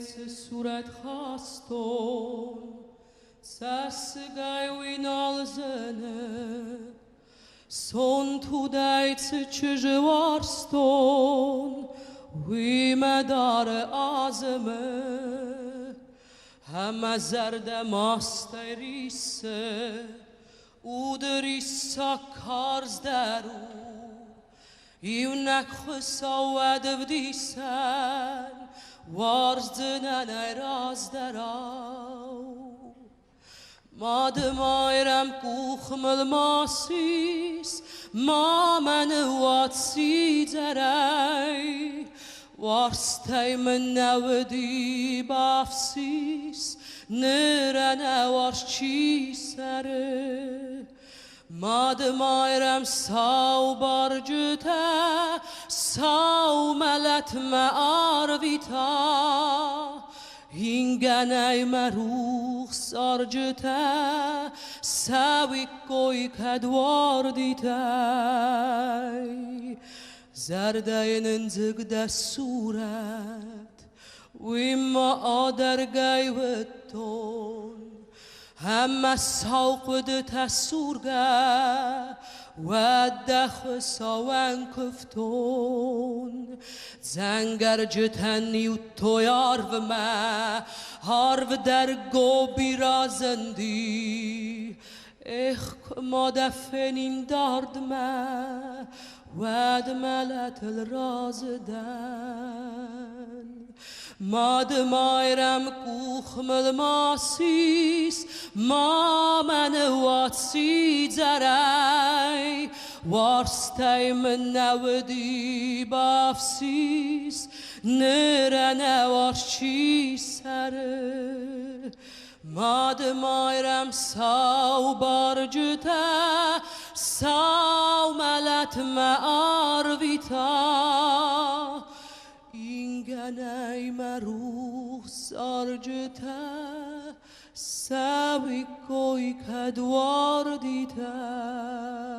surat khaston sas gaiwin alzene son tu deit chjwarston wi madar azme hem zerde masterise udrissa karz daru Iunak khusawad vdisan warzdnan raz darau Madem ayrem kukhmel masis ma men watsi darai warstay men navdi bafsis nirana warchi sare Madem ayrem sav barjuta sav melet me arvita Hinganay meruch sarjuta savik koy kadwar ditay Zerdayının zıgda surat Wimma adergay vetton همه ساقد تسورگه و دخ ساون کفتون زنگر جتنی و تویار و ما هارو در گو بیرازندی اخ ما دفنین دارد ما و دملت الرازدن Madem ayrem kukhmel masis ma men watsi zaray warstay men navdi bafsis nirane warchi sare Madem ayrem sav barjuta sav melet me arvita Inganay maruch sarjuta savik koy kadwar ditay